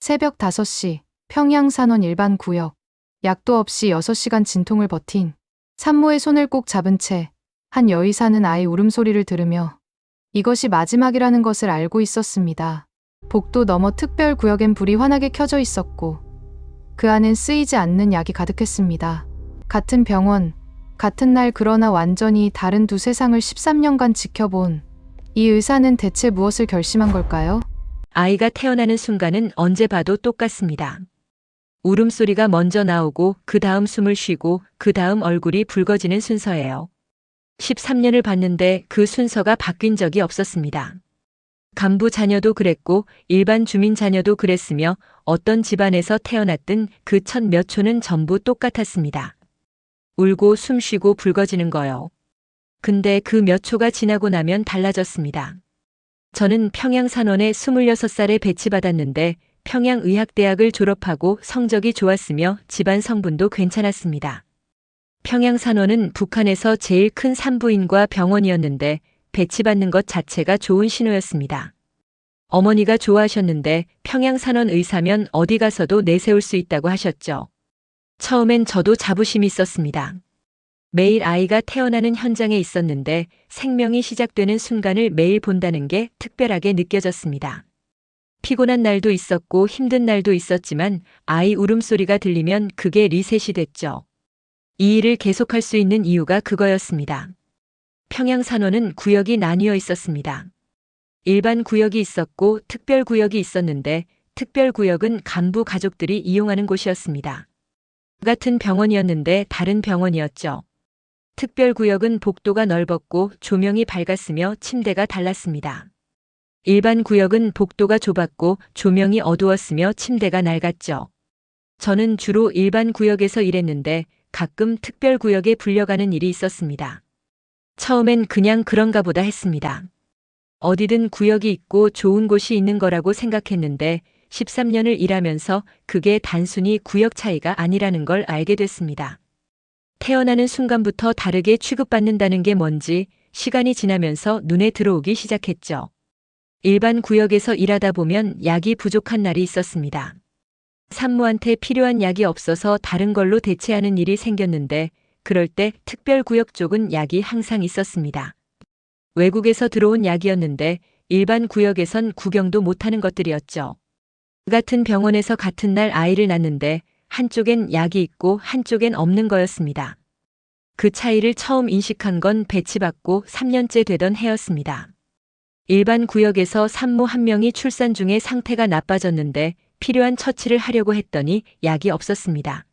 새벽 5시 평양산원 일반 구역. 약도 없이 6시간 진통을 버틴 산모의 손을 꼭 잡은 채 한 여의사는 아이 울음소리를 들으며 이것이 마지막이라는 것을 알고 있었습니다. 복도 너머 특별구역엔 불이 환하게 켜져 있었고 그 안엔 쓰이지 않는 약이 가득했습니다. 같은 병원, 같은 날 그러나 완전히 다른 두 세상을 13년간 지켜본 이 의사는 대체 무엇을 결심한 걸까요? 아이가 태어나는 순간은 언제 봐도 똑같습니다. 울음소리가 먼저 나오고 그 다음 숨을 쉬고 그 다음 얼굴이 붉어지는 순서예요. 13년을 봤는데 그 순서가 바뀐 적이 없었습니다. 간부 자녀도 그랬고 일반 주민 자녀도 그랬으며 어떤 집안에서 태어났든 그 첫 몇 초는 전부 똑같았습니다. 울고 숨 쉬고 붉어지는 거요. 근데 그 몇 초가 지나고 나면 달라졌습니다. 저는 평양산원에 26살에 배치받았는데 평양의학대학을 졸업하고 성적이 좋았으며 집안 성분도 괜찮았습니다. 평양산원은 북한에서 제일 큰 산부인과 병원이었는데 배치받는 것 자체가 좋은 신호였습니다. 어머니가 좋아하셨는데 평양산원 의사면 어디 가서도 내세울 수 있다고 하셨죠. 처음엔 저도 자부심이 있었습니다. 매일 아이가 태어나는 현장에 있었는데 생명이 시작되는 순간을 매일 본다는 게 특별하게 느껴졌습니다. 피곤한 날도 있었고 힘든 날도 있었지만 아이 울음소리가 들리면 그게 리셋이 됐죠. 이 일을 계속할 수 있는 이유가 그거였습니다. 평양산원은 구역이 나뉘어 있었습니다. 일반 구역이 있었고 특별구역이 있었는데 특별구역은 간부 가족들이 이용하는 곳이었습니다. 같은 병원이었는데 다른 병원이었죠. 특별구역은 복도가 넓었고 조명이 밝았으며 침대가 달랐습니다. 일반 구역은 복도가 좁았고 조명이 어두웠으며 침대가 낡았죠. 저는 주로 일반 구역에서 일했는데 가끔 특별구역에 불려가는 일이 있었습니다. 처음엔 그냥 그런가 보다 했습니다. 어디든 구역이 있고 좋은 곳이 있는 거라고 생각했는데 13년을 일하면서 그게 단순히 구역 차이가 아니라는 걸 알게 됐습니다. 태어나는 순간부터 다르게 취급받는다는 게 뭔지 시간이 지나면서 눈에 들어오기 시작했죠. 일반 구역에서 일하다 보면 약이 부족한 날이 있었습니다. 산모한테 필요한 약이 없어서 다른 걸로 대체하는 일이 생겼는데 그럴 때 특별구역 쪽은 약이 항상 있었습니다. 외국에서 들어온 약이었는데 일반 구역에선 구경도 못하는 것들이었죠. 같은 병원에서 같은 날 아이를 낳는데 한쪽엔 약이 있고 한쪽엔 없는 거였습니다. 그 차이를 처음 인식한 건 배치받고 3년째 되던 해였습니다. 일반 구역에서 산모 한 명이 출산 중에 상태가 나빠졌는데 필요한 처치를 하려고 했더니 약이 없었습니다.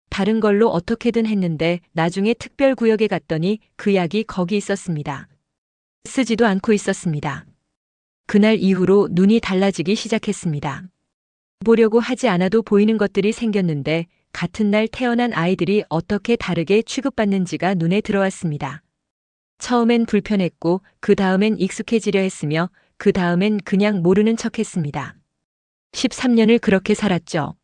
다른 걸로 어떻게든 했는데 나중에 특별구역에 갔더니 그 약이 거기 있었습니다. 쓰지도 않고 있었습니다. 그날 이후로 눈이 달라지기 시작했습니다. 보려고 하지 않아도 보이는 것들이 생겼는데 같은 날 태어난 아이들이 어떻게 다르게 취급받는지가 눈에 들어왔습니다. 처음엔 불편했고 그 다음엔 익숙해지려 했으며 그 다음엔 그냥 모르는 척 했습니다. 13년을 그렇게 살았죠.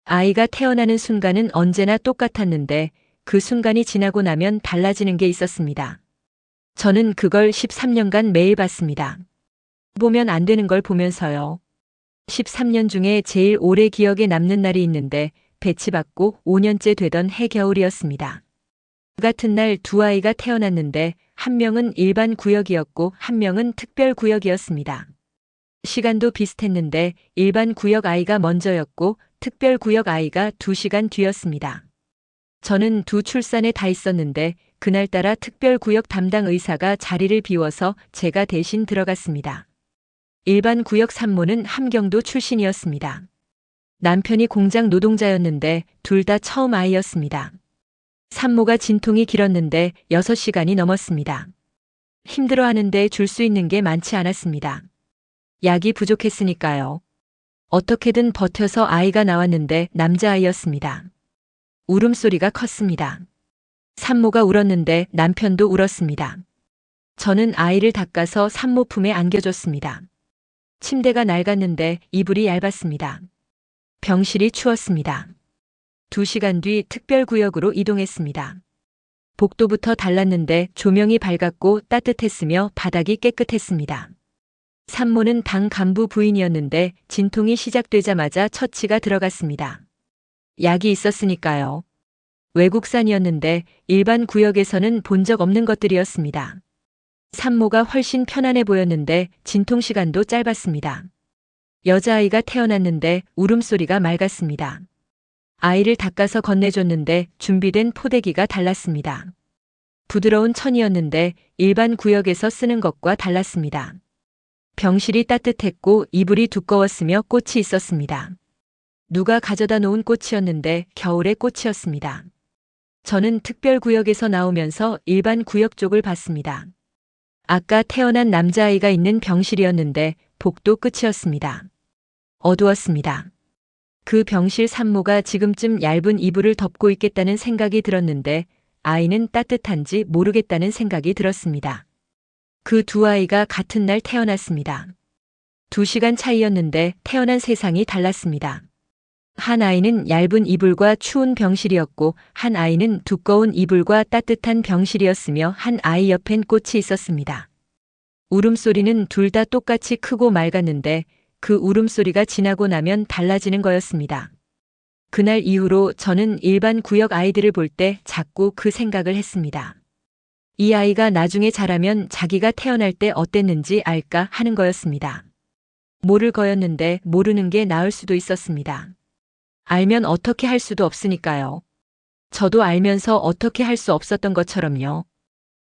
아이가 태어나는 순간은 언제나 똑같았는데 그 순간이 지나고 나면 달라지는 게 있었습니다. 저는 그걸 13년간 매일 봤습니다. 보면 안 되는 걸 보면서요. 13년 중에 제일 오래 기억에 남는 날이 있는데 배치받고 5년째 되던 해겨울이었습니다. 그 같은 날 두 아이가 태어났는데 한 명은 일반 구역이었고 한 명은 특별 구역이었습니다. 시간도 비슷했는데 일반 구역 아이가 먼저였고 특별 구역 아이가 2시간 뒤였습니다. 저는 두 출산에 다 있었는데 그날따라 특별 구역 담당 의사가 자리를 비워서 제가 대신 들어갔습니다. 일반 구역 산모는 함경도 출신이었습니다. 남편이 공장 노동자였는데 둘 다 처음 아이였습니다. 산모가 진통이 길었는데 6시간이 넘었습니다. 힘들어하는데 줄 수 있는 게 많지 않았습니다. 약이 부족했으니까요. 어떻게든 버텨서 아이가 나왔는데 남자아이였습니다. 울음소리가 컸습니다. 산모가 울었는데 남편도 울었습니다. 저는 아이를 닦아서 산모 품에 안겨줬습니다. 침대가 낡았는데 이불이 얇았습니다. 병실이 추웠습니다. 2시간 뒤 특별구역으로 이동했습니다. 복도부터 달랐는데 조명이 밝았고 따뜻했으며 바닥이 깨끗했습니다. 산모는 당 간부 부인이었는데 진통이 시작되자마자 처치가 들어갔습니다. 약이 있었으니까요. 외국산이었는데 일반 구역에서는 본 적 없는 것들이었습니다. 산모가 훨씬 편안해 보였는데 진통 시간도 짧았습니다. 여자아이가 태어났는데 울음소리가 맑았습니다. 아이를 닦아서 건네줬는데 준비된 포대기가 달랐습니다. 부드러운 천이었는데 일반 구역에서 쓰는 것과 달랐습니다. 병실이 따뜻했고 이불이 두꺼웠으며 꽃이 있었습니다. 누가 가져다 놓은 꽃이었는데 겨울의 꽃이었습니다. 저는 특별구역에서 나오면서 일반 구역 쪽을 봤습니다. 아까 태어난 남자아이가 있는 병실이었는데 복도 끝이었습니다. 어두웠습니다. 그 병실 산모가 지금쯤 얇은 이불을 덮고 있겠다는 생각이 들었는데 아이는 따뜻한지 모르겠다는 생각이 들었습니다. 그 두 아이가 같은 날 태어났습니다. 2시간 차이였는데 태어난 세상이 달랐습니다. 한 아이는 얇은 이불과 추운 병실이었고 한 아이는 두꺼운 이불과 따뜻한 병실이었으며 한 아이 옆엔 꽃이 있었습니다. 울음소리는 둘 다 똑같이 크고 맑았는데 그 울음소리가 지나고 나면 달라지는 거였습니다. 그날 이후로 저는 일반 구역 아이들을 볼 때 자꾸 그 생각을 했습니다. 이 아이가 나중에 자라면 자기가 태어날 때 어땠는지 알까 하는 거였습니다. 모를 거였는데 모르는 게 나을 수도 있었습니다. 알면 어떻게 할 수도 없으니까요. 저도 알면서 어떻게 할 수 없었던 것처럼요.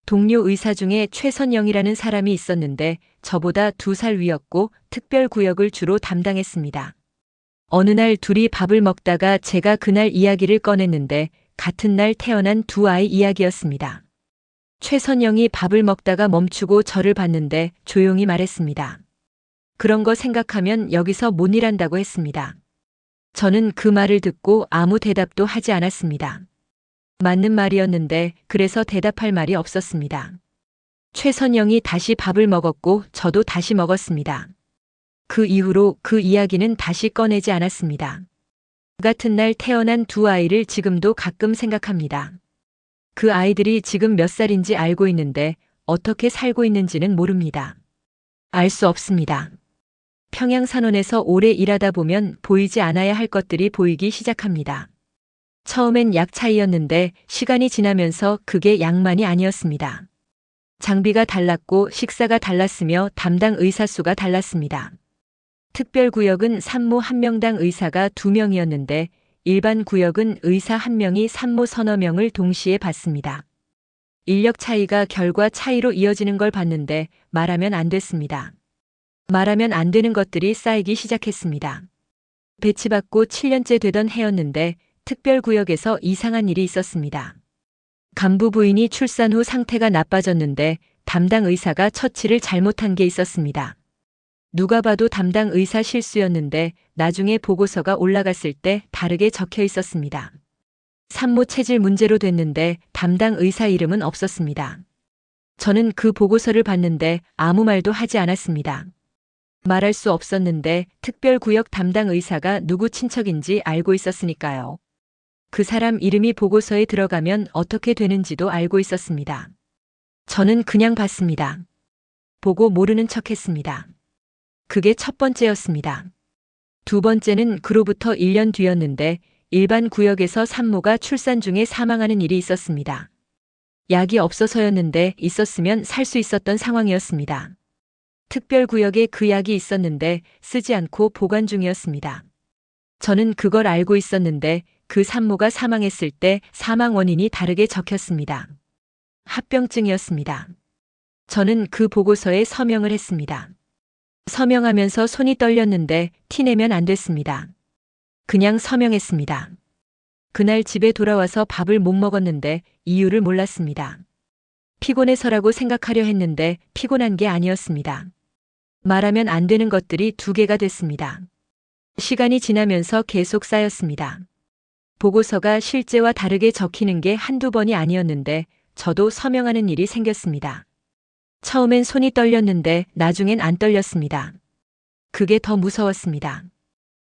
동료 의사 중에 최선영이라는 사람이 있었는데 저보다 2살 위였고 특별구역을 주로 담당했습니다. 어느 날 둘이 밥을 먹다가 제가 그날 이야기를 꺼냈는데 같은 날 태어난 두 아이 이야기였습니다. 최선영이 밥을 먹다가 멈추고 저를 봤는데 조용히 말했습니다. 그런 거 생각하면 여기서 못 일한다고 했습니다. 저는 그 말을 듣고 아무 대답도 하지 않았습니다. 맞는 말이었는데 그래서 대답할 말이 없었습니다. 최선영이 다시 밥을 먹었고 저도 다시 먹었습니다. 그 이후로 그 이야기는 다시 꺼내지 않았습니다. 같은 날 태어난 두 아이를 지금도 가끔 생각합니다. 그 아이들이 지금 몇 살인지 알고 있는데 어떻게 살고 있는지는 모릅니다. 알 수 없습니다. 평양산원에서 오래 일하다 보면 보이지 않아야 할 것들이 보이기 시작합니다. 처음엔 약 차이였는데 시간이 지나면서 그게 약만이 아니었습니다. 장비가 달랐고 식사가 달랐으며 담당 의사 수가 달랐습니다. 특별구역은 산모 1명당 의사가 2명이었는데 일반 구역은 의사 1명이 산모 서너 명을 동시에 봤습니다. 인력 차이가 결과 차이로 이어지는 걸 봤는데 말하면 안 됐습니다. 말하면 안 되는 것들이 쌓이기 시작했습니다. 배치받고 7년째 되던 해였는데 특별구역에서 이상한 일이 있었습니다. 간부 부인이 출산 후 상태가 나빠졌는데 담당 의사가 처치를 잘못한 게 있었습니다. 누가 봐도 담당 의사 실수였는데 나중에 보고서가 올라갔을 때 다르게 적혀 있었습니다. 산모 체질 문제로 됐는데 담당 의사 이름은 없었습니다. 저는 그 보고서를 봤는데 아무 말도 하지 않았습니다. 말할 수 없었는데 특별구역 담당 의사가 누구 친척인지 알고 있었으니까요. 그 사람 이름이 보고서에 들어가면 어떻게 되는지도 알고 있었습니다. 저는 그냥 봤습니다. 보고 모르는 척했습니다. 그게 첫 번째였습니다. 두 번째는 그로부터 1년 뒤였는데 일반 구역에서 산모가 출산 중에 사망하는 일이 있었습니다. 약이 없어서였는데 있었으면 살 수 있었던 상황이었습니다. 특별구역에 그 약이 있었는데 쓰지 않고 보관 중이었습니다. 저는 그걸 알고 있었는데 그 산모가 사망했을 때 사망 원인이 다르게 적혔습니다. 합병증이었습니다. 저는 그 보고서에 서명을 했습니다. 서명하면서 손이 떨렸는데 티내면 안 됐습니다. 그냥 서명했습니다. 그날 집에 돌아와서 밥을 못 먹었는데 이유를 몰랐습니다. 피곤해서라고 생각하려 했는데 피곤한 게 아니었습니다. 말하면 안 되는 것들이 2개가 됐습니다. 시간이 지나면서 계속 쌓였습니다. 보고서가 실제와 다르게 적히는 게 한두 번이 아니었는데 저도 서명하는 일이 생겼습니다. 처음엔 손이 떨렸는데 나중엔 안 떨렸습니다. 그게 더 무서웠습니다.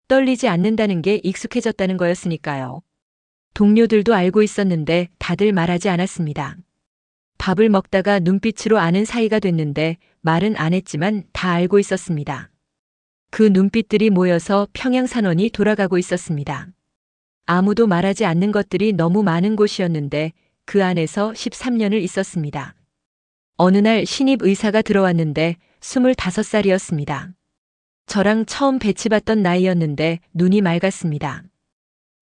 떨리지 않는다는 게 익숙해졌다는 거였으니까요. 동료들도 알고 있었는데 다들 말하지 않았습니다. 밥을 먹다가 눈빛으로 아는 사이가 됐는데 말은 안 했지만 다 알고 있었습니다. 그 눈빛들이 모여서 평양산원이 돌아가고 있었습니다. 아무도 말하지 않는 것들이 너무 많은 곳이었는데 그 안에서 13년을 있었습니다. 어느 날 신입 의사가 들어왔는데 25살이었습니다. 저랑 처음 배치받던 나이였는데 눈이 맑았습니다.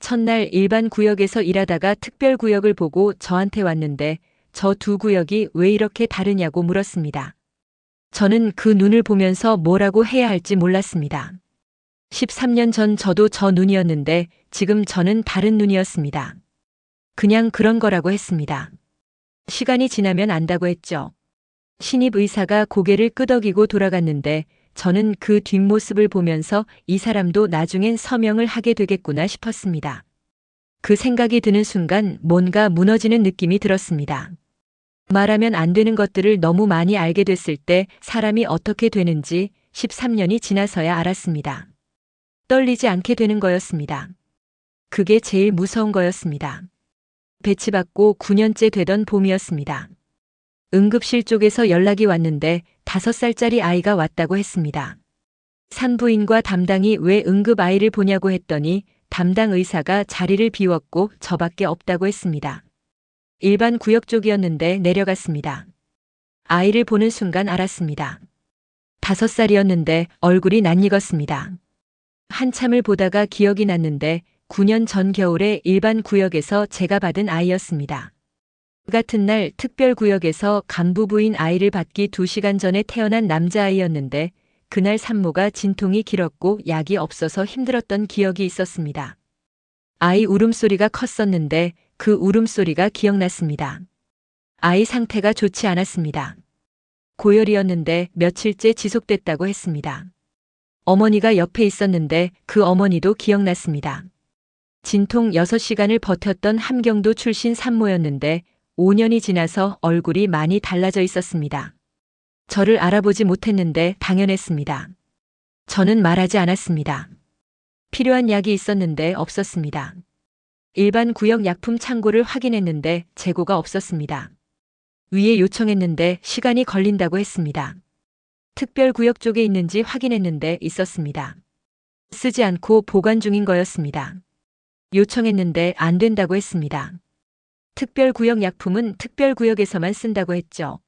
첫날 일반 구역에서 일하다가 특별 구역을 보고 저한테 왔는데 저 두 구역이 왜 이렇게 다르냐고 물었습니다. 저는 그 눈을 보면서 뭐라고 해야 할지 몰랐습니다. 13년 전 저도 저 눈이었는데 지금 저는 다른 눈이었습니다. 그냥 그런 거라고 했습니다. 시간이 지나면 안다고 했죠. 신입 의사가 고개를 끄덕이고 돌아갔는데 저는 그 뒷모습을 보면서 이 사람도 나중엔 서명을 하게 되겠구나 싶었습니다. 그 생각이 드는 순간 뭔가 무너지는 느낌이 들었습니다. 말하면 안 되는 것들을 너무 많이 알게 됐을 때 사람이 어떻게 되는지 13년이 지나서야 알았습니다. 떨리지 않게 되는 거였습니다. 그게 제일 무서운 거였습니다. 배치받고 9년째 되던 봄이었습니다. 응급실 쪽에서 연락이 왔는데 5살짜리 아이가 왔다고 했습니다. 산부인과 담당이 왜 응급 아이를 보냐고 했더니 담당 의사가 자리를 비웠고 저밖에 없다고 했습니다. 일반 구역 쪽이었는데 내려갔습니다. 아이를 보는 순간 알았습니다. 5살이었는데 얼굴이 낯익었습니다. 한참을 보다가 기억이 났는데 9년 전 겨울에 일반 구역에서 제가 받은 아이였습니다. 그 같은 날 특별구역에서 간부부인 아이를 받기 2시간 전에 태어난 남자아이였는데 그날 산모가 진통이 길었고 약이 없어서 힘들었던 기억이 있었습니다. 아이 울음소리가 컸었는데 그 울음소리가 기억났습니다. 아이 상태가 좋지 않았습니다. 고열이었는데 며칠째 지속됐다고 했습니다. 어머니가 옆에 있었는데 그 어머니도 기억났습니다. 진통 6시간을 버텼던 함경도 출신 산모였는데 5년이 지나서 얼굴이 많이 달라져 있었습니다. 저를 알아보지 못했는데 당연했습니다. 저는 말하지 않았습니다. 필요한 약이 있었는데 없었습니다. 일반 구역 약품 창고를 확인했는데 재고가 없었습니다. 위에 요청했는데 시간이 걸린다고 했습니다. 특별구역 쪽에 있는지 확인했는데 있었습니다. 쓰지 않고 보관 중인 거였습니다. 요청했는데 안 된다고 했습니다. 특별구역 약품은 특별구역에서만 쓴다고 했죠.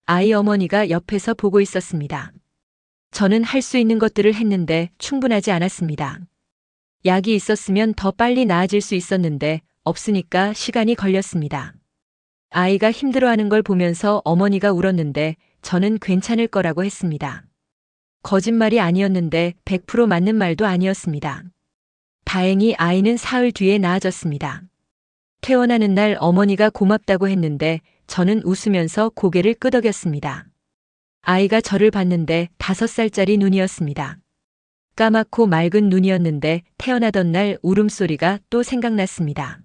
아이 어머니가 옆에서 보고 있었습니다. 저는 할 수 있는 것들을 했는데 충분하지 않았습니다. 약이 있었으면 더 빨리 나아질 수 있었는데 없으니까 시간이 걸렸습니다. 아이가 힘들어하는 걸 보면서 어머니가 울었는데 저는 괜찮을 거라고 했습니다. 거짓말이 아니었는데 100% 맞는 말도 아니었습니다. 다행히 아이는 사흘 뒤에 나아졌습니다. 퇴원하는 날 어머니가 고맙다고 했는데 저는 웃으면서 고개를 끄덕였습니다. 아이가 저를 봤는데 5살짜리 눈이었습니다. 까맣고 맑은 눈이었는데 태어나던 날 울음소리가 또 생각났습니다.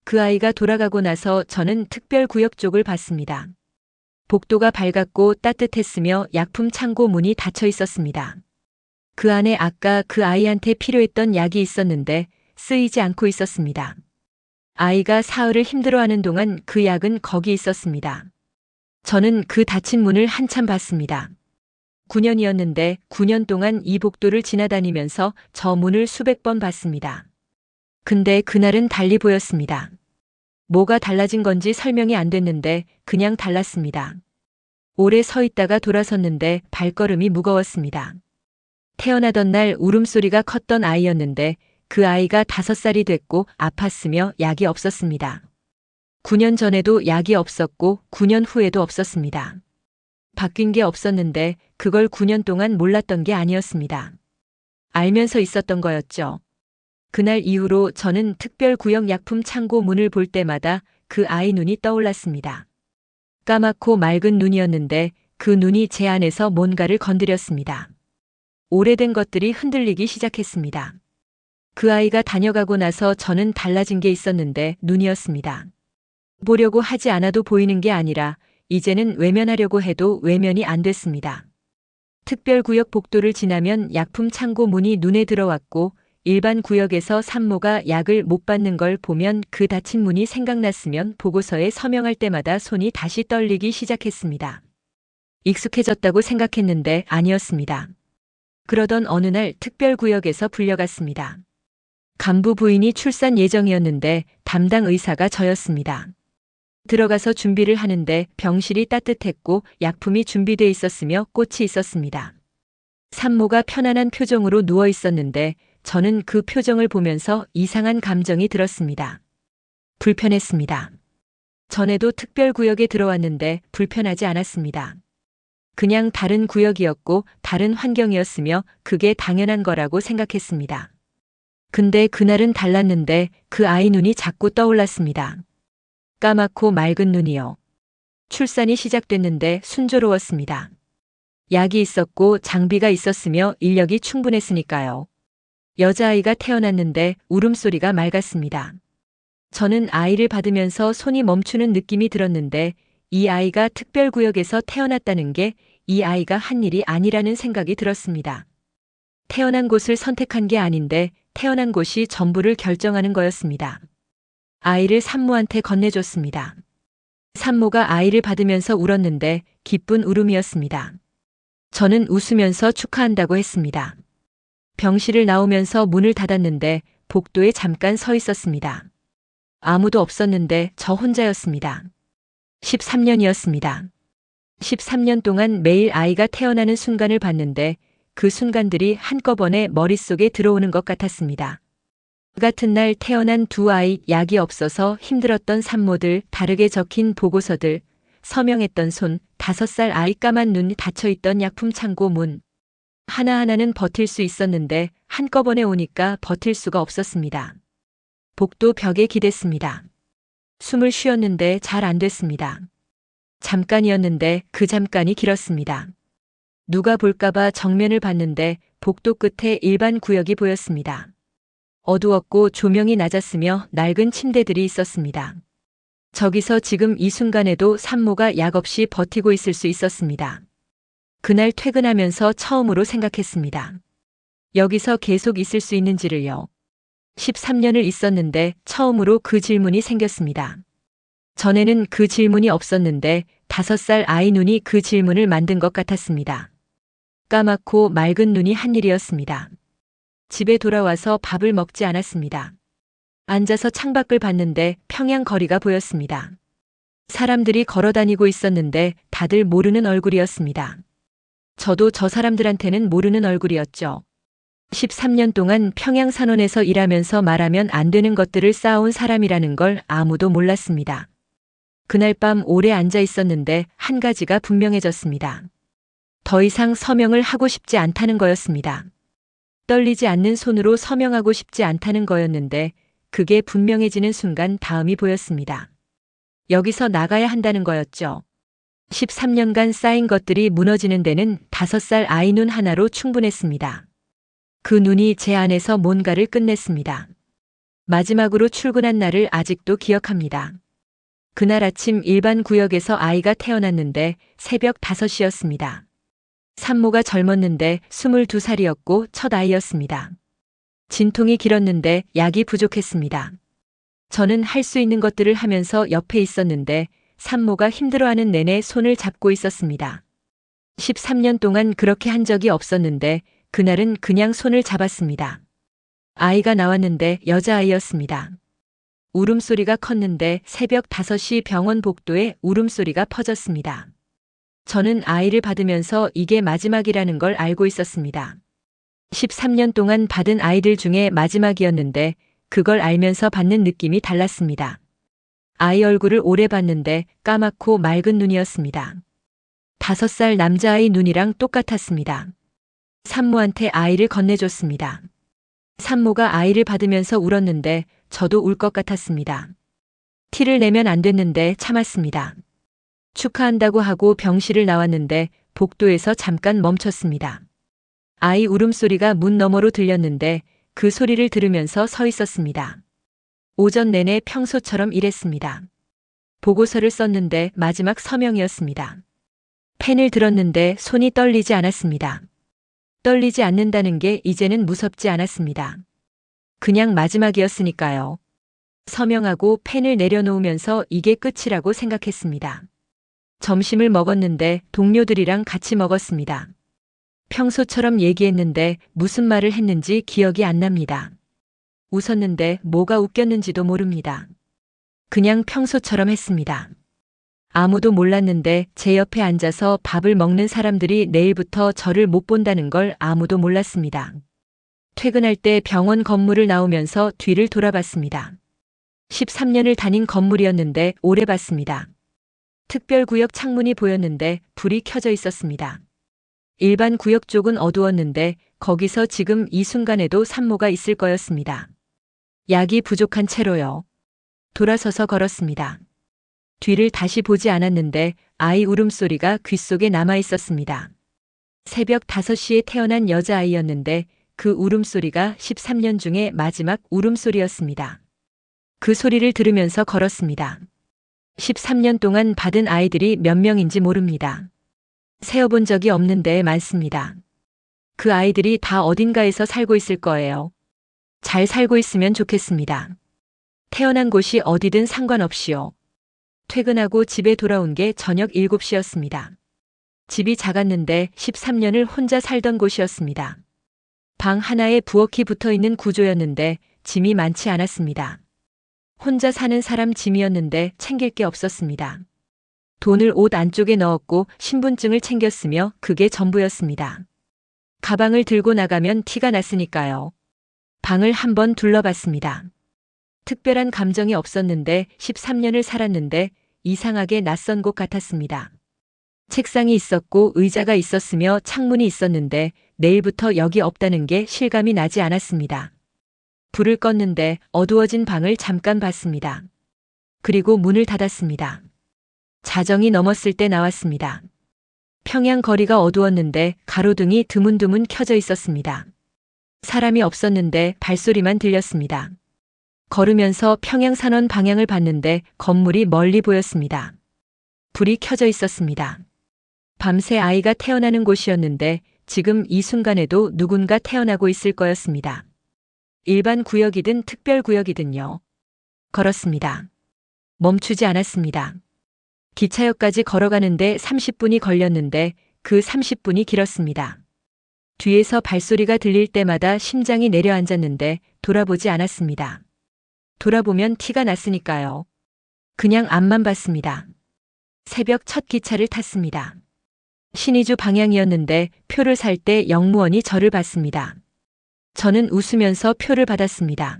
그 아이가 돌아가고 나서 저는 특별구역 쪽을 봤습니다. 복도가 밝았고 따뜻했으며 약품 창고 문이 닫혀 있었습니다. 그 안에 아까 그 아이한테 필요했던 약이 있었는데 쓰이지 않고 있었습니다. 아이가 사흘을 힘들어하는 동안 그 약은 거기 있었습니다. 저는 그 닫힌 문을 한참 봤습니다. 9년이었는데 9년 동안 이 복도를 지나다니면서 저 문을 수백 번 봤습니다. 근데 그날은 달리 보였습니다. 뭐가 달라진 건지 설명이 안 됐는데 그냥 달랐습니다. 오래 서 있다가 돌아섰는데 발걸음이 무거웠습니다. 태어나던 날 울음소리가 컸던 아이였는데 그 아이가 5살이 됐고 아팠으며 약이 없었습니다. 9년 전에도 약이 없었고 9년 후에도 없었습니다. 바뀐 게 없었는데 그걸 9년 동안 몰랐던 게 아니었습니다. 알면서 있었던 거였죠. 그날 이후로 저는 특별구역 약품 창고 문을 볼 때마다 그 아이 눈이 떠올랐습니다. 까맣고 맑은 눈이었는데 그 눈이 제 안에서 뭔가를 건드렸습니다. 오래된 것들이 흔들리기 시작했습니다. 그 아이가 다녀가고 나서 저는 달라진 게 있었는데 눈이었습니다. 보려고 하지 않아도 보이는 게 아니라 이제는 외면하려고 해도 외면이 안 됐습니다. 특별구역 복도를 지나면 약품 창고 문이 눈에 들어왔고 일반 구역에서 산모가 약을 못 받는 걸 보면 그 닫힌 문이 생각났으면 보고서에 서명할 때마다 손이 다시 떨리기 시작했습니다. 익숙해졌다고 생각했는데 아니었습니다. 그러던 어느 날 특별구역에서 불려갔습니다. 간부 부인이 출산 예정이었는데 담당 의사가 저였습니다. 들어가서 준비를 하는데 병실이 따뜻했고 약품이 준비돼 있었으며 꽃이 있었습니다. 산모가 편안한 표정으로 누워 있었는데 저는 그 표정을 보면서 이상한 감정이 들었습니다. 불편했습니다. 전에도 특별구역에 들어왔는데 불편하지 않았습니다. 그냥 다른 구역이었고 다른 환경이었으며 그게 당연한 거라고 생각했습니다. 근데 그날은 달랐는데 그 아이 눈이 자꾸 떠올랐습니다. 까맣고 맑은 눈이요. 출산이 시작됐는데 순조로웠습니다. 약이 있었고 장비가 있었으며 인력이 충분했으니까요. 여자아이가 태어났는데 울음소리가 맑았습니다. 저는 아이를 받으면서 손이 멈추는 느낌이 들었는데 이 아이가 특별구역에서 태어났다는 게 이 아이가 한 일이 아니라는 생각이 들었습니다. 태어난 곳을 선택한 게 아닌데 태어난 곳이 전부를 결정하는 거였습니다. 아이를 산모한테 건네줬습니다. 산모가 아이를 받으면서 울었는데 기쁜 울음이었습니다. 저는 웃으면서 축하한다고 했습니다. 병실을 나오면서 문을 닫았는데 복도에 잠깐 서 있었습니다. 아무도 없었는데 저 혼자였습니다. 13년이었습니다. 13년 동안 매일 아이가 태어나는 순간을 봤는데 그 순간들이 한꺼번에 머릿속에 들어오는 것 같았습니다. 그 같은 날 태어난 두 아이, 약이 없어서 힘들었던 산모들, 다르게 적힌 보고서들, 서명했던 손, 5살 아이 까만 눈 닫혀있던 약품 창고 문. 하나하나는 버틸 수 있었는데 한꺼번에 오니까 버틸 수가 없었습니다. 복도 벽에 기댔습니다. 숨을 쉬었는데 잘 안 됐습니다. 잠깐이었는데 그 잠깐이 길었습니다. 누가 볼까봐 정면을 봤는데 복도 끝에 일반 구역이 보였습니다. 어두웠고 조명이 낮았으며 낡은 침대들이 있었습니다. 저기서 지금 이 순간에도 산모가 약 없이 버티고 있을 수 있었습니다. 그날 퇴근하면서 처음으로 생각했습니다. 여기서 계속 있을 수 있는지를요. 13년을 있었는데 처음으로 그 질문이 생겼습니다. 전에는 그 질문이 없었는데 5살 아이 눈이 그 질문을 만든 것 같았습니다. 까맣고 맑은 눈이 한 일이었습니다. 집에 돌아와서 밥을 먹지 않았습니다. 앉아서 창밖을 봤는데 평양 거리가 보였습니다. 사람들이 걸어다니고 있었는데 다들 모르는 얼굴이었습니다. 저도 저 사람들한테는 모르는 얼굴이었죠. 13년 동안 평양산원에서 일하면서 말하면 안 되는 것들을 쌓아온 사람이라는 걸 아무도 몰랐습니다. 그날 밤 오래 앉아 있었는데 한 가지가 분명해졌습니다. 더 이상 서명을 하고 싶지 않다는 거였습니다. 떨리지 않는 손으로 서명하고 싶지 않다는 거였는데 그게 분명해지는 순간 다음이 보였습니다. 여기서 나가야 한다는 거였죠. 13년간 쌓인 것들이 무너지는 데는 5살 아이 눈 하나로 충분했습니다. 그 눈이 제 안에서 뭔가를 끝냈습니다. 마지막으로 출근한 날을 아직도 기억합니다. 그날 아침 일반 구역에서 아이가 태어났는데 새벽 5시였습니다. 산모가 젊었는데 22살이었고 첫 아이였습니다. 진통이 길었는데 약이 부족했습니다. 저는 할 수 있는 것들을 하면서 옆에 있었는데 산모가 힘들어하는 내내 손을 잡고 있었습니다. 13년 동안 그렇게 한 적이 없었는데 그날은 그냥 손을 잡았습니다. 아이가 나왔는데 여자아이였습니다. 울음소리가 컸는데 새벽 5시 병원 복도에 울음소리가 퍼졌습니다. 저는 아이를 받으면서 이게 마지막이라는 걸 알고 있었습니다. 13년 동안 받은 아이들 중에 마지막이었는데 그걸 알면서 받는 느낌이 달랐습니다. 아이 얼굴을 오래 봤는데 까맣고 맑은 눈이었습니다. 5살 남자아이 눈이랑 똑같았습니다. 산모한테 아이를 건네줬습니다. 산모가 아이를 받으면서 울었는데 저도 울 것 같았습니다. 티를 내면 안 됐는데 참았습니다. 축하한다고 하고 병실을 나왔는데 복도에서 잠깐 멈췄습니다. 아이 울음소리가 문 너머로 들렸는데 그 소리를 들으면서 서 있었습니다. 오전 내내 평소처럼 일했습니다. 보고서를 썼는데 마지막 서명이었습니다. 펜을 들었는데 손이 떨리지 않았습니다. 떨리지 않는다는 게 이제는 무섭지 않았습니다. 그냥 마지막이었으니까요. 서명하고 펜을 내려놓으면서 이게 끝이라고 생각했습니다. 점심을 먹었는데 동료들이랑 같이 먹었습니다. 평소처럼 얘기했는데 무슨 말을 했는지 기억이 안 납니다. 웃었는데 뭐가 웃겼는지도 모릅니다. 그냥 평소처럼 했습니다. 아무도 몰랐는데 제 옆에 앉아서 밥을 먹는 사람들이 내일부터 저를 못 본다는 걸 아무도 몰랐습니다. 퇴근할 때 병원 건물을 나오면서 뒤를 돌아봤습니다. 13년을 다닌 건물이었는데 오래 봤습니다. 특별구역 창문이 보였는데 불이 켜져 있었습니다. 일반 구역 쪽은 어두웠는데 거기서 지금 이 순간에도 산모가 있을 거였습니다. 약이 부족한 채로요. 돌아서서 걸었습니다. 뒤를 다시 보지 않았는데 아이 울음소리가 귓속에 남아 있었습니다. 새벽 5시에 태어난 여자아이였는데 그 울음소리가 13년 중에 마지막 울음소리였습니다. 그 소리를 들으면서 걸었습니다. 13년 동안 받은 아이들이 몇 명인지 모릅니다. 세어본 적이 없는데 많습니다. 그 아이들이 다 어딘가에서 살고 있을 거예요. 잘 살고 있으면 좋겠습니다. 태어난 곳이 어디든 상관없이요. 퇴근하고 집에 돌아온 게 저녁 7시였습니다. 집이 작았는데 13년을 혼자 살던 곳이었습니다. 방 하나에 부엌이 붙어 있는 구조였는데 짐이 많지 않았습니다. 혼자 사는 사람 짐이었는데 챙길 게 없었습니다. 돈을 옷 안쪽에 넣었고 신분증을 챙겼으며 그게 전부였습니다. 가방을 들고 나가면 티가 났으니까요. 방을 한번 둘러봤습니다. 특별한 감정이 없었는데 13년을 살았는데 이상하게 낯선 곳 같았습니다. 책상이 있었고 의자가 있었으며 창문이 있었는데 내일부터 여기 없다는 게 실감이 나지 않았습니다. 불을 껐는데 어두워진 방을 잠깐 봤습니다. 그리고 문을 닫았습니다. 자정이 넘었을 때 나왔습니다. 평양 거리가 어두웠는데 가로등이 드문드문 켜져 있었습니다. 사람이 없었는데 발소리만 들렸습니다. 걸으면서 평양산원 방향을 봤는데 건물이 멀리 보였습니다. 불이 켜져 있었습니다. 밤새 아이가 태어나는 곳이었는데 지금 이 순간에도 누군가 태어나고 있을 거였습니다. 일반 구역이든 특별 구역이든요. 걸었습니다. 멈추지 않았습니다. 기차역까지 걸어가는데 30분이 걸렸는데 그 30분이 길었습니다. 뒤에서 발소리가 들릴 때마다 심장이 내려앉았는데 돌아보지 않았습니다. 돌아보면 티가 났으니까요. 그냥 앞만 봤습니다. 새벽 첫 기차를 탔습니다. 신의주 방향이었는데 표를 살 때 영무원이 저를 봤습니다. 저는 웃으면서 표를 받았습니다.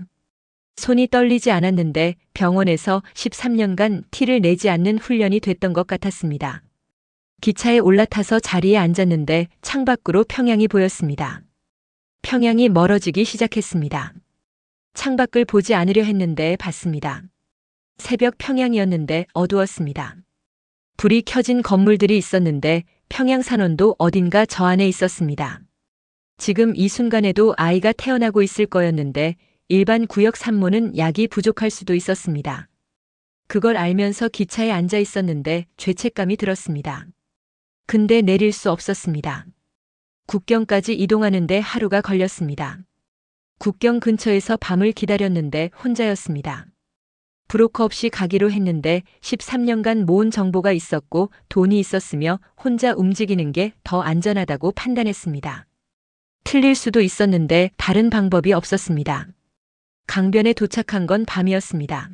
손이 떨리지 않았는데 병원에서 13년간 티를 내지 않는 훈련이 됐던 것 같았습니다. 기차에 올라타서 자리에 앉았는데 창밖으로 평양이 보였습니다. 평양이 멀어지기 시작했습니다. 창밖을 보지 않으려 했는데 봤습니다. 새벽 평양이었는데 어두웠습니다. 불이 켜진 건물들이 있었는데 평양산원도 어딘가 저 안에 있었습니다. 지금 이 순간에도 아이가 태어나고 있을 거였는데 일반 구역 산모는 약이 부족할 수도 있었습니다. 그걸 알면서 기차에 앉아 있었는데 죄책감이 들었습니다. 근데 내릴 수 없었습니다. 국경까지 이동하는데 하루가 걸렸습니다. 국경 근처에서 밤을 기다렸는데 혼자였습니다. 브로커 없이 가기로 했는데 13년간 모은 정보가 있었고 돈이 있었으며 혼자 움직이는 게 더 안전하다고 판단했습니다. 틀릴 수도 있었는데 다른 방법이 없었습니다. 강변에 도착한 건 밤이었습니다.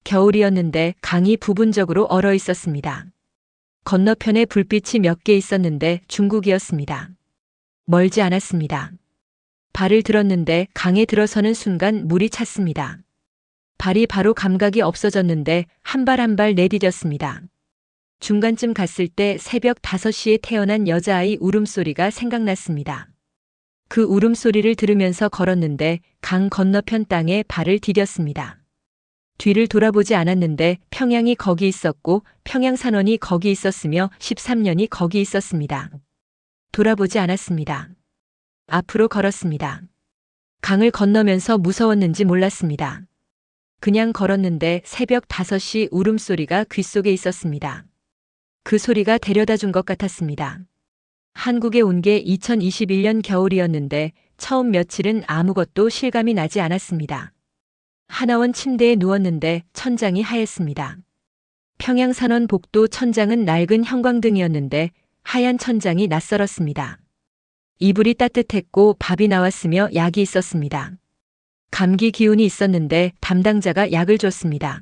겨울이었는데 강이 부분적으로 얼어 있었습니다. 건너편에 불빛이 몇 개 있었는데 중국이었습니다. 멀지 않았습니다. 발을 들었는데 강에 들어서는 순간 물이 찼습니다. 발이 바로 감각이 없어졌는데 한 발 한 발 내디뎠습니다. 중간쯤 갔을 때 새벽 5시에 태어난 여자아이 울음소리가 생각났습니다. 그 울음소리를 들으면서 걸었는데 강 건너편 땅에 발을 디뎠습니다. 뒤를 돌아보지 않았는데 평양이 거기 있었고 평양산원이 거기 있었으며 13년이 거기 있었습니다. 돌아보지 않았습니다. 앞으로 걸었습니다. 강을 건너면서 무서웠는지 몰랐습니다. 그냥 걸었는데 새벽 5시 울음소리가 귓속에 있었습니다. 그 소리가 데려다 준 것 같았습니다. 한국에 온 게 2021년 겨울이었는데 처음 며칠은 아무것도 실감이 나지 않았습니다. 하나원 침대에 누웠는데 천장이 하였습니다. 평양산원 복도 천장은 낡은 형광등이었는데 하얀 천장이 낯설었습니다. 이불이 따뜻했고 밥이 나왔으며 약이 있었습니다. 감기 기운이 있었는데 담당자가 약을 줬습니다.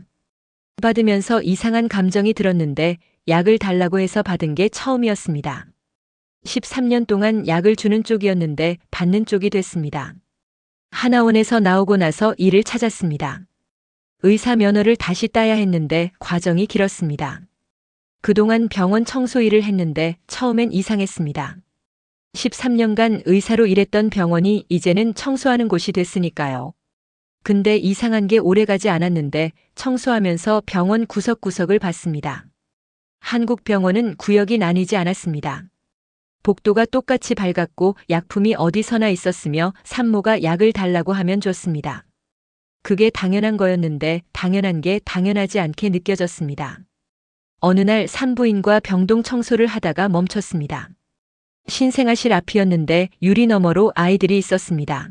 받으면서 이상한 감정이 들었는데 약을 달라고 해서 받은 게 처음이었습니다. 13년 동안 약을 주는 쪽이었는데 받는 쪽이 됐습니다. 하나원에서 나오고 나서 일을 찾았습니다. 의사 면허를 다시 따야 했는데 과정이 길었습니다. 그동안 병원 청소 일을 했는데 처음엔 이상했습니다. 13년간 의사로 일했던 병원이 이제는 청소하는 곳이 됐으니까요. 근데 이상한 게 오래가지 않았는데 청소하면서 병원 구석구석을 봤습니다. 한국 병원은 구역이 나뉘지 않았습니다. 복도가 똑같이 밝았고 약품이 어디서나 있었으며 산모가 약을 달라고 하면 줬습니다. 그게 당연한 거였는데 당연한 게 당연하지 않게 느껴졌습니다. 어느 날 산부인과 병동 청소를 하다가 멈췄습니다. 신생아실 앞이었는데 유리 너머로 아이들이 있었습니다.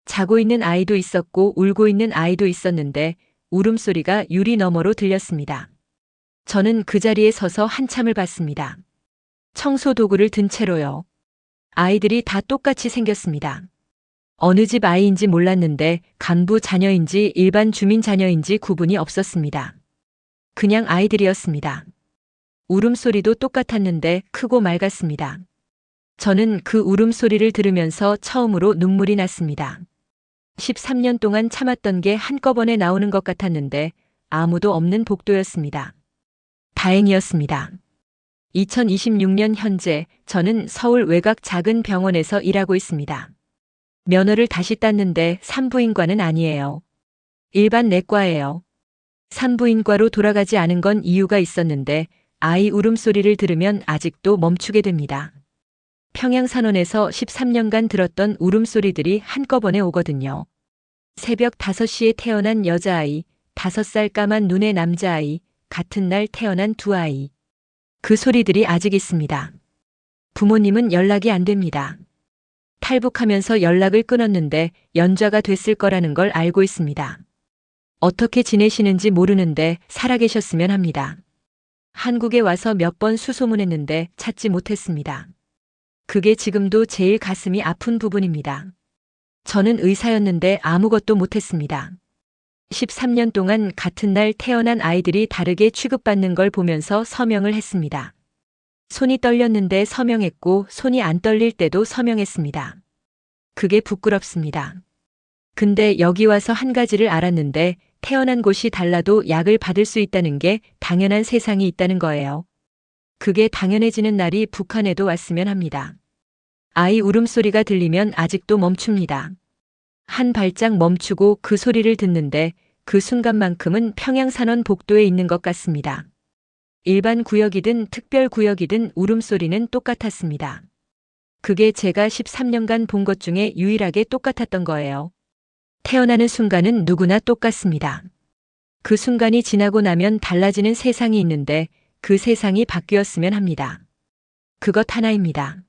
자고 있는 아이도 있었고 울고 있는 아이도 있었는데 울음소리가 유리 너머로 들렸습니다. 저는 그 자리에 서서 한참을 봤습니다. 청소 도구를 든 채로요. 아이들이 다 똑같이 생겼습니다. 어느 집 아이인지 몰랐는데 간부 자녀인지 일반 주민 자녀인지 구분이 없었습니다. 그냥 아이들이었습니다. 울음소리도 똑같았는데 크고 맑았습니다. 저는 그 울음소리를 들으면서 처음으로 눈물이 났습니다. 13년 동안 참았던 게 한꺼번에 나오는 것 같았는데 아무도 없는 복도였습니다. 다행이었습니다. 2026년 현재 저는 서울 외곽 작은 병원에서 일하고 있습니다. 면허를 다시 땄는데 산부인과는 아니에요. 일반 내과예요. 산부인과로 돌아가지 않은 건 이유가 있었는데 아이 울음소리를 들으면 아직도 멈추게 됩니다. 평양산원에서 13년간 들었던 울음소리들이 한꺼번에 오거든요. 새벽 5시에 태어난 여자아이, 5살 까만 눈의 남자아이, 같은 날 태어난 두 아이. 그 소리들이 아직 있습니다. 부모님은 연락이 안 됩니다. 탈북하면서 연락을 끊었는데 연좌가 됐을 거라는 걸 알고 있습니다. 어떻게 지내시는지 모르는데 살아계셨으면 합니다. 한국에 와서 몇 번 수소문했는데 찾지 못했습니다. 그게 지금도 제일 가슴이 아픈 부분입니다. 저는 의사였는데 아무것도 못했습니다. 13년 동안 같은 날 태어난 아이들이 다르게 취급받는 걸 보면서 서명을 했습니다. 손이 떨렸는데 서명했고 손이 안 떨릴 때도 서명했습니다. 그게 부끄럽습니다. 근데 여기 와서 한 가지를 알았는데 태어난 곳이 달라도 약을 받을 수 있다는 게 당연한 세상이 있다는 거예요. 그게 당연해지는 날이 북한에도 왔으면 합니다. 아이 울음소리가 들리면 아직도 멈춥니다. 한 발짝 멈추고 그 소리를 듣는데 그 순간만큼은 평양산원 복도에 있는 것 같습니다. 일반 구역이든 특별 구역이든 울음소리는 똑같았습니다. 그게 제가 13년간 본 것 중에 유일하게 똑같았던 거예요. 태어나는 순간은 누구나 똑같습니다. 그 순간이 지나고 나면 달라지는 세상이 있는데 그 세상이 바뀌었으면 합니다. 그것 하나입니다.